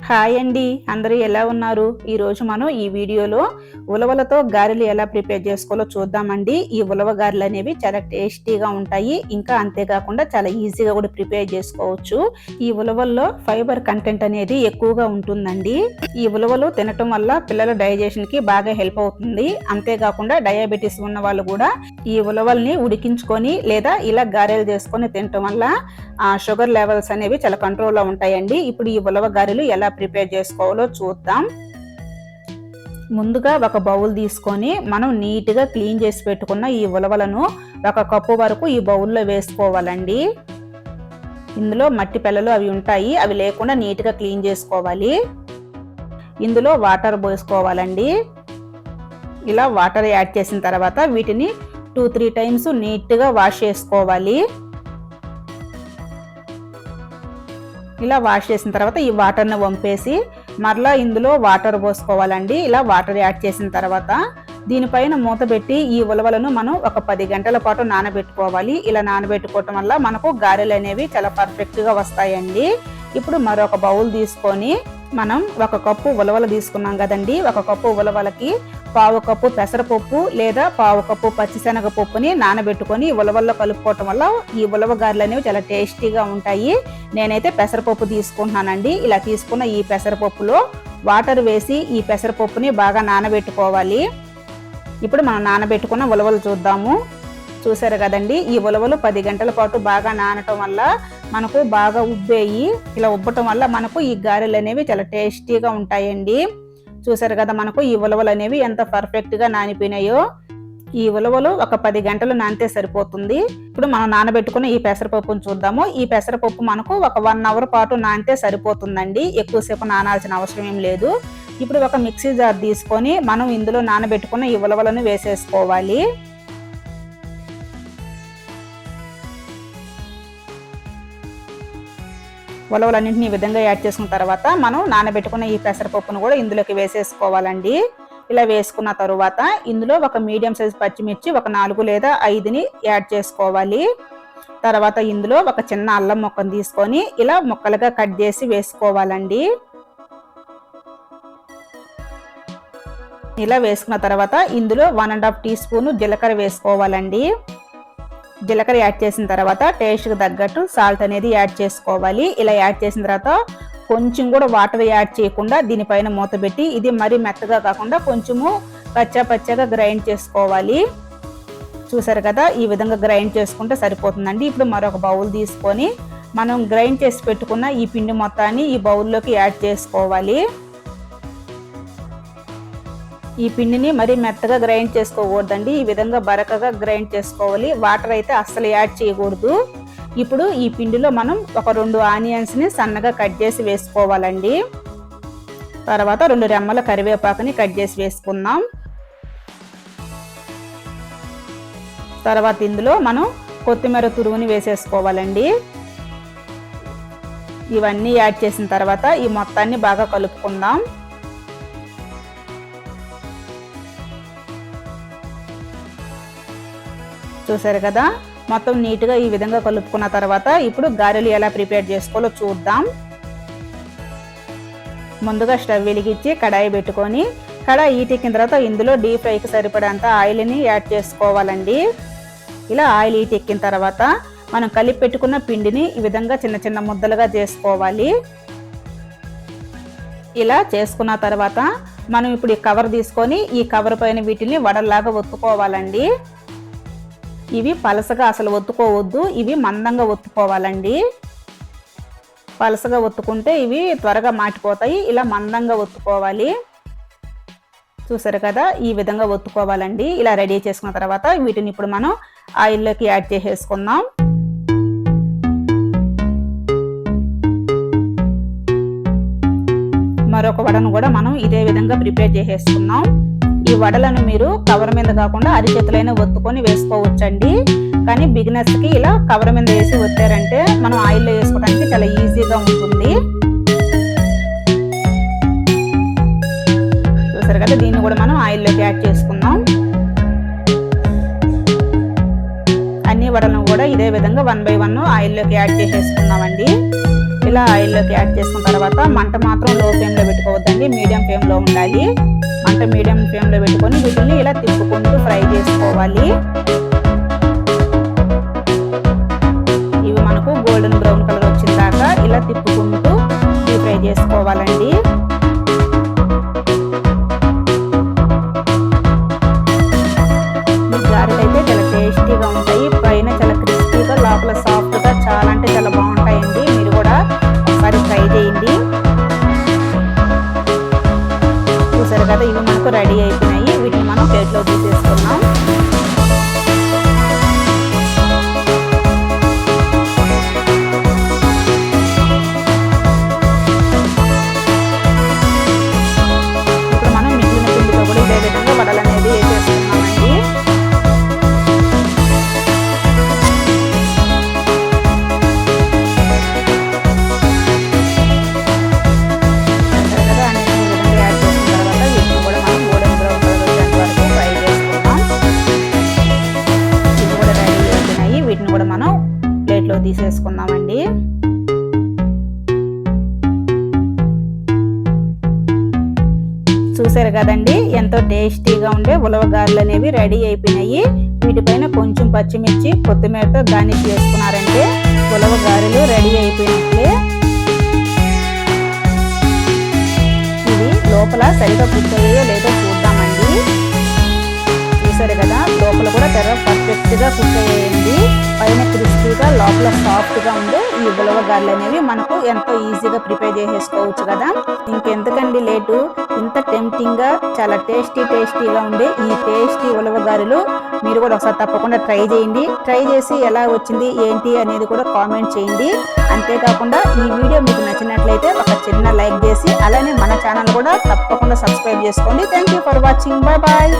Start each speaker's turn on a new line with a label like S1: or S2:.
S1: Hi అండి, అందరూ ఎలా ఉన్నారు? ఈరోజు మనం ఈ వీడియోలో ఉలవలతో గారెలు ఎలా ప్రిపేర్ చేసుకోవాలో చూద్దామండి. ఈ ఉలవ గారెలు అనేవి చాలా టేస్టీగా ఉంటాయి. ఇంకా అంతేకాకుండా చాలా ఈజీగా కూడా ప్రిపేర్ చేసుకోవచ్చు. ఈ ఉలవల్లో ఫైబర్ కంటెంట్ అనేది ఎక్కువగా ఉంటుందండి. ఈ ఉలవలు తినటం వల్ల పిల్లల డైజెషన్ కి బాగా హెల్ప్ అవుతుంది. అంతేకాకుండా డయాబెటీస్ ఉన్న వాళ్ళు కూడా ఈ ఉలవల్ని ఉడికించుకొని లేదా ఇలా గారెలు చేసుకొని తినటం వల్ల షుగర్ లెవెల్స్ అనేవి చాలా కంట్రోల్లో ఉంటాయండి. ఇప్పుడు ఈ ఉలవ గారెలు ఎలా ప్రిపేర్ చేసుకోవాలో చూద్దాం. ముందుగా ఒక బౌల్ తీసుకొని మనం నీట్గా క్లీన్ చేసి పెట్టుకున్న ఈ ఉలవలను ఒక కప్పు వరకు ఈ బౌల్లో వేసుకోవాలండి. ఇందులో మట్టి పెళ్ళలు అవి ఉంటాయి, అవి లేకుండా నీట్గా క్లీన్ చేసుకోవాలి. ఇందులో వాటర్ పోసుకోవాలండి. ఇలా వాటర్ యాడ్ చేసిన తర్వాత వీటిని 2-3 టైమ్స్ నీట్గా వాష్ చేసుకోవాలి. ఇలా వాష్ చేసిన తర్వాత ఈ వాటర్ని వంపేసి మరలా ఇందులో వాటర్ పోసుకోవాలండి. ఇలా వాటర్ యాడ్ చేసిన తర్వాత దీనిపైన మూత పెట్టి ఈ ఉలవలను మనం ఒక 10 గంటల పాటు నానబెట్టుకోవాలి. ఇలా నానబెట్టుకోవటం వల్ల మనకు గారెలు అనేవి చాలా పర్ఫెక్ట్గా వస్తాయండి. ఇప్పుడు మరొక బౌల్ తీసుకొని మనం ఒక కప్పు ఉలవలు తీసుకున్నాం కదండి. ఒక కప్పు ఉలవలకి 1/2 కప్పు పెసరపప్పు లేదా 1/2 కప్పు పచ్చిశనగ పప్పుని నానబెట్టుకొని ఉలవల్లో కలుపుకోవటం వల్ల ఈ ఉలవ గారెలు అనేవి చాలా టేస్టీగా ఉంటాయి. నేనైతే పెసరపప్పు తీసుకుంటున్నానండి. ఇలా తీసుకున్న ఈ పెసరపప్పులో వాటర్ వేసి ఈ పెసరపప్పుని బాగా నానబెట్టుకోవాలి. ఇప్పుడు మనం నానబెట్టుకున్న ఉలవలు చూద్దాము. చూసారు కదండి, ఈ ఉలవలు 10 గంటల పాటు బాగా నానటం వల్ల మనకు బాగా ఉబ్బేయి. ఇలా ఉబ్బటం వల్ల మనకు ఈ గారెలు అనేవి చాలా టేస్టీగా ఉంటాయండి. చూసారు కదా, మనకు ఈ ఉలవలు అనేవి ఎంత పర్ఫెక్ట్గా నానిపోయినాయో. ఈ ఉలవలు ఒక 10 గంటలు నానితే సరిపోతుంది. ఇప్పుడు మనం నానబెట్టుకున్న ఈ పెసరపప్పును చూద్దాము. ఈ పెసరపప్పు మనకు ఒక 1 అవర్ పాటు నానితే సరిపోతుందండి. ఎక్కువసేపు నానాల్సిన అవసరం ఏం లేదు. ఇప్పుడు ఒక మిక్సీ జార్ తీసుకొని మనం ఇందులో నానబెట్టుకున్న ఈ ఉలవలను వేసేసుకోవాలి. ఉలవలన్నింటినీ ఈ విధంగా యాడ్ చేసుకున్న తర్వాత మనం నానబెట్టుకున్న ఈ పెసరపప్పును కూడా ఇందులోకి వేసేసుకోవాలండి. ఇలా వేసుకున్న తరువాత ఇందులో ఒక మీడియం సైజ్ పచ్చిమిర్చి ఒక 4 లేదా 5ని యాడ్ చేసుకోవాలి. తర్వాత ఇందులో ఒక చిన్న అల్లం ముక్కను తీసుకొని ఇలా ముక్కలుగా కట్ చేసి వేసుకోవాలండి. ఇలా వేసుకున్న తర్వాత ఇందులో 1.5 టీ స్పూన్ జీలకర్ర వేసుకోవాలండి. జీలకర్ర యాడ్ చేసిన తర్వాత టేస్ట్కి తగ్గట్టు సాల్ట్ అనేది యాడ్ చేసుకోవాలి. ఇలా యాడ్ చేసిన తర్వాత కొంచెం కూడా వాటర్ యాడ్ చేయకుండా దీనిపైన మూత పెట్టి ఇది మరీ మెత్తగా కాకుండా కొంచెము కచ్చా పచ్చగా గ్రైండ్ చేసుకోవాలి. చూసారు కదా, ఈ విధంగా గ్రైండ్ చేసుకుంటే సరిపోతుందండి. ఇప్పుడు మరొక బౌల్ తీసుకొని మనం గ్రైండ్ చేసి పెట్టుకున్న ఈ పిండి మొత్తాన్ని ఈ బౌల్లోకి యాడ్ చేసుకోవాలి. ఈ పిండిని మరీ మెత్తగా గ్రైండ్ చేసుకోకూడదండి. ఈ విధంగా బరకగా గ్రైండ్ చేసుకోవాలి. వాటర్ అయితే అస్సలు యాడ్ చేయకూడదు. ఇప్పుడు ఈ పిండిలో మనం ఒక 2 ఆనియన్స్ని సన్నగా కట్ చేసి వేసుకోవాలండి. తర్వాత 2 రెమ్మల కరివేపాకుని కట్ చేసి వేసుకుందాం. తర్వాత ఇందులో మనం కొత్తిమీర తురుగుని వేసేసుకోవాలండి. ఇవన్నీ యాడ్ చేసిన తర్వాత ఈ మొత్తాన్ని బాగా కలుపుకుందాం. చూసారు కదా, మొత్తం నీట్గా ఈ విధంగా కలుపుకున్న తర్వాత ఇప్పుడు గారెలు ఎలా ప్రిపేర్ చేసుకోవాలో చూద్దాం. ముందుగా స్టవ్ వెలిగించి కడాయి పెట్టుకొని కడాయి హీటెక్కిన తర్వాత ఇందులో డీప్ ఫ్రైకి సరిపడంత ఆయిల్ని యాడ్ చేసుకోవాలండి. ఇలా ఆయిల్ హీటెక్కిన తర్వాత మనం కలిపి పెట్టుకున్న పిండిని ఈ విధంగా చిన్న చిన్న ముద్దలుగా చేసుకోవాలి. ఇలా చేసుకున్న తర్వాత మనం ఇప్పుడు ఈ కవర్ తీసుకొని ఈ కవర్ పైన వీటిని వడల్లాగా ఒత్తుకోవాలండి. ఇవి పలసగా అసలు ఒత్తుకోవద్దు, ఇవి మందంగా ఒత్తుకోవాలండి. పలసగా ఒత్తుకుంటే ఇవి త్వరగా మాటిపోతాయి. ఇలా మందంగా ఒత్తుకోవాలి. చూసారు కదా, ఈ విధంగా ఒత్తుకోవాలండి. ఇలా రెడీ చేసుకున్న తర్వాత వీటిని ఇప్పుడు మనం ఆయిల్లోకి యాడ్ చేసేసుకుందాం. మరొక వడను కూడా మనం ఇదే విధంగా ప్రిపేర్ చేసేసుకున్నాం. ఈ వడలను మీరు కవర్ మీద కాకుండా అరిచేతులైనా ఒత్తుకొని వేసుకోవచ్చండి. కానీ బిగినర్స్కి ఇలా కవర్ మీద వేసి ఒత్తారంటే మనం ఆయిల్లో వేసుకోవడానికి చాలా ఈజీగా ఉంటుంది. చూసారు కదా, దీన్ని కూడా మనం ఆయిల్లోకి యాడ్ చేసుకుందాం. అన్ని వడలను కూడా ఇదే విధంగా 1 by 1 ఆయిల్లోకి యాడ్ చేసేసుకున్నామండి. ఇలా ఆయిల్లోకి యాడ్ చేసుకున్న తర్వాత మంట మాత్రం లో ఫ్లేమ్లో పెట్టుకోవద్దండి, మీడియం ఫ్లేమ్లో ఉండాలి. మంట మీడియం ఫ్లేమ్లో పెట్టుకొని వీటిని ఇలా తిప్పుకుంటూ ఫ్రై చేసుకోవాలి. ఇవి మనకు గోల్డెన్ బ్రౌన్ కలర్ వచ్చిన దాకా ఇలా తిప్పుకుంటూ డీప్ ఫ్రై చేసుకోవాలండి. గారెలు అయితే చాలా టేస్టీగా ఉంటాయి, పైన చాలా క్రిస్పీగా లోపల సాఫ్ట్గా చాలా అంటే చాలా బాగుంటాయండి. మీరు కూడా ఒకసారి ట్రై చేయండి. చూసారు కదా, ఇవి మనకు రెడీ అయిపోయినాయి. వీటిని మనం ప్లేట్లో తీసేసుకున్నాం. ఇప్పుడు మనం మిగిలిన పిండితో కూడా ఇదే విధంగా వడలు అనేది వేసేసుకున్నామండి. వీటిని కూడా మనం ప్లేట్లో తీసేసుకుందామండి. చూసారు కదండి, ఎంతో టేస్టీగా ఉండే ఉలవ గారెలు అనేవి రెడీ అయిపోయినాయి. వీటిపైన కొంచెం పచ్చిమిర్చి కొత్తిమీరతో గార్నిష్ చేసుకున్నారంటే ఉలవ గారెలు రెడీ అయిపోయినట్లే. ఇవి లోపల సరిగా కుక్ అయ్యాయో లేదో చూద్దామండి. చూసారు కదా, లోపల కూడా పర్ఫెక్ట్ గా కుక్ అయ్యాయండి. పైన క్రిస్పీగా లోపల సాఫ్ట్ గా ఉండే ఈ ఉలవ గారెలు అనేవి మనకు ఎంతో ఈజీగా ప్రిపేర్ చేసేసుకోవచ్చు కదా. ఇంకెందుకండి లేటు, ఇంత టెంప్టింగ్ గా చాలా టేస్టీగా ఉండే ఈ టేస్టీ ఉలవ గారెలు మీరు కూడా ఒకసారి తప్పకుండా ట్రై చేయండి. ట్రై చేసి ఎలా వచ్చింది ఏంటి అనేది కూడా కామెంట్ చేయండి. అంతేకాకుండా ఈ వీడియో మీకు నచ్చినట్లయితే ఒక చిన్న లైక్ చేసి అలానే మన ఛానల్ కూడా తప్పకుండా సబ్స్క్రైబ్ చేసుకోండి. Thank you for watching. Bye bye.